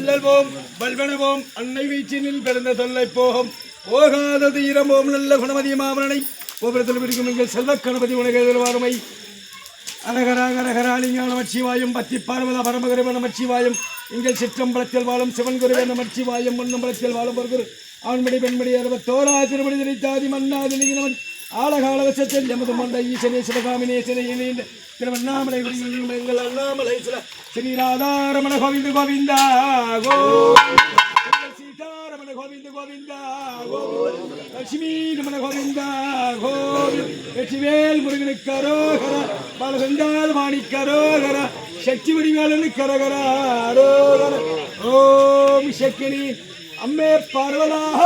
வள்ளல்வோம் வல்வனவோம் அன்னை வீச்சினில் பிறந்த தொல்லை போகும் போகாதது இரம்போம் நல்ல குணமதி மாமனை கோபுரத்தில் பிடிக்கும் எங்கள் செல்வ கணபதி உலக வாருமை அரகராலிங்க நமச்சிவாயம் பத்தி பார்வத பரமகுருவ நமச்சிவாயம் எங்கள் சிற்றம்பலத்தில் வாழும் சிவன் குருவ நமச்சிவாயம் மன்னம்பலத்தில் வாழும் ஒரு குரு ஆண்மணி பெண்மணி 61 திருமணி நினைத்தாதி மன்னாதிலிங்கவன் ஆழகாலவசத்தில் எமது மண்ட ஈசனே சிவகாமினேசனை திருவண்ணாமலை எங்கள் அண்ணாமலை ஸ்ரீராதாரமண கோவிந்த கோவிந்தா கோ சீதாரமண கோவிந்த கோவிந்தா கோவிந்த லட்சுமி ரமண கோவிந்தா கோவிந்த வெற்றிவேல் முருகனுக்கு அரோகர பாலகண்டால் மாணிக்க அரோகர சக்தி வடிவேலனுக்கு அரகர அரோகர ஓம் சக்கினி அம்மே பார்வதாக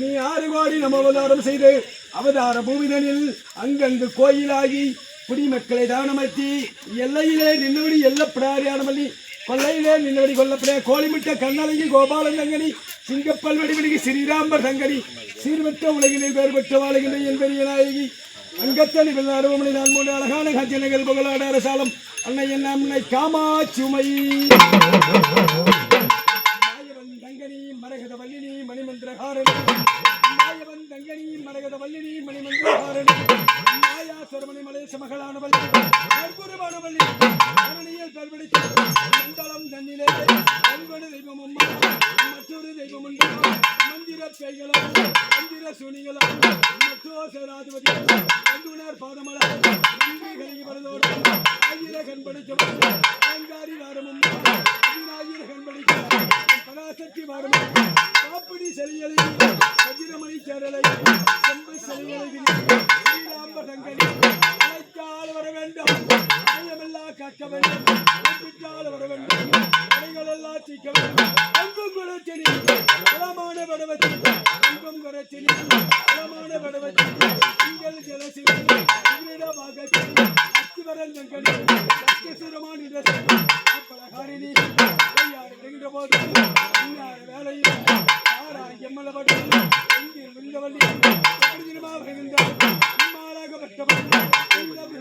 நீ 6 கோடி நம்ம அவதாரம் செய்து அவதார பூமிதனில் அங்கங்கு கோயிலாகி குடிமக்களை தானமர்த்தி எல்லையிலே நின்னபடி எல்லப்படாரியானமல்லி கொல்லையிலே நின்னபடி கொல்லப்பட கோழிமிட்ட கண்ணழகி கோபாலன் தங்கனி சிங்கப்பல் வடிவடிக்கு ஸ்ரீராம்பர் தங்கனி சீர்பெற்ற உலகினில் பெயர்பெற்ற வாழுகின்ற என் பெரிய நாயகி அங்கத்தனி அருவமணி நான் 3 அழகான காட்சியனைகள் புகழாட அரசாலம் அன்னை என் அன்னை காமாட்சிமை தங்கனி மரகத வல்லினி மணிமந்திரகாரணி மாயவன் தங்கனி மரகத வல்லினி மணிமந்திரகாரணி மாயா சொரமணி மலேச மகளானவள் கற்பூரமானவள்ளி அரணியில் கல்வெடித்த மண்டலம் தன்னிலே கல்வெடு தெய்வம் அம்மா மற்றொரு தெய்வம் உண்டா மந்திர பேய்களோ மந்திர சுனிகளோ மற்றோசராதிபதி கண்டுணர் பாதமலர் நன்றி கலகி வரதோடு ஆயிர கண்படித்தவள் அலங்காரி வாரமும் அதிநாயிர கண்படித்த பராசக்தி வாரமும் காப்பிடி செலியலை வஜிரமணி சேரலை செம்பு செலியலை ஸ்ரீராம்ப தங்கனி அழைத்தால் வர வேண்டும் அழையமெல்லாம் காக்க வேண்டும் அழைப்பிட்டால் வர வேண்டும் அலைகளெல்லாம் தீக்க வேண்டும் அங்கும் குறைச்செடி பலமான படவச்சி அங்கும் குறைச்செடி பலமான படவச்சி திங்கள் ஜலசி பாக அத்திவரன் தங்கனி சத்தியசுரமான பலகாரிணி வருகின்ற போது வேலையில் எம்மளப்பட்ட எங்கில் விழுந்தவள்ளி தினமாக வருகின்றார் அம்மாளாகப்பட்டவள்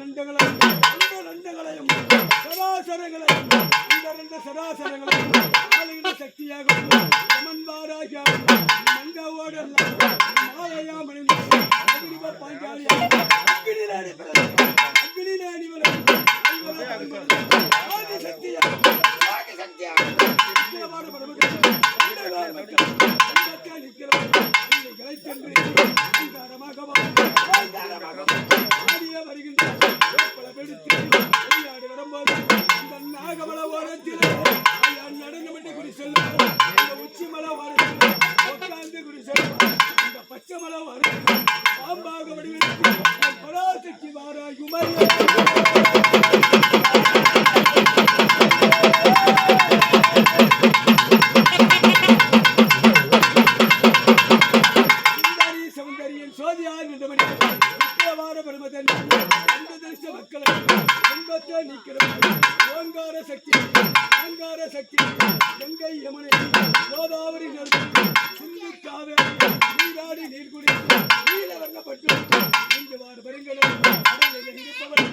நண்டங்களையும் சராசரங்களையும் இந்த சராசரங்களையும் ஆளுகின்ற சக்தியாக அமன்பாராக மங்காவோடு மாலையா மணிந்த பாஞ்சாலியா அக்னியிலே அணிவரும் நாகமல ஓரத்தில் நடனமிட்டு குடி செல்லும் உச்சிமல ஓரத்தில் உட்கார்ந்து குடி செல்லும் இந்த பச்சைமல ஓரத்தில் பாம்பாக வடிவெடுத்து பராசக்தி வாராயுமை சக்தி கங்கை யமுனை கோதாவரி சிந்து காவேரி நீராடி நீர்குடி நீல வர்ணப்பட்டு இங்குவாறு பெருங்கடல் இருப்பவர்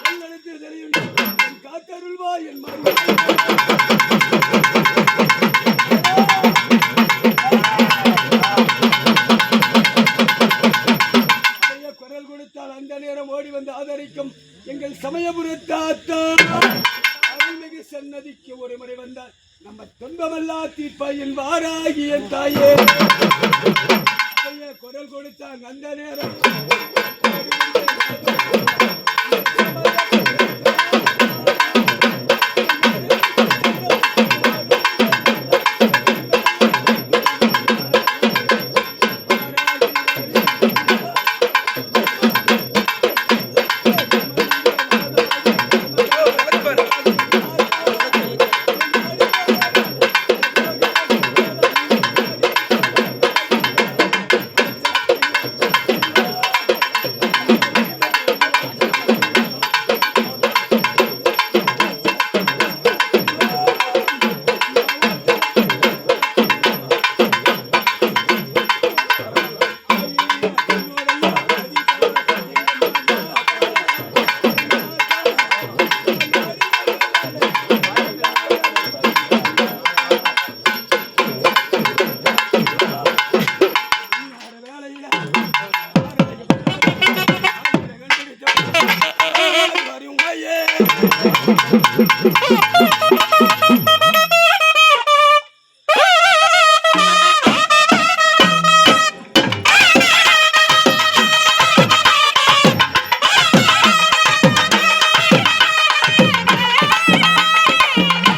வெள்ளெழுத்து தெரியும் காத்தருள்வாய் என் குரல் கொடுத்தால் அந்த நேரம் ஓடி வந்து ஆதரிக்கும் எங்கள் சமயபுரத்தாத்தா அருள்மிகு சன்னதிக்கு ஒரு முறை வந்தால் நம்ம துன்பமெல்லாம் தீர்ப்பாயின் வாராகிய தாயே குரல் கொடுத்தாங்க அந்த நேரம்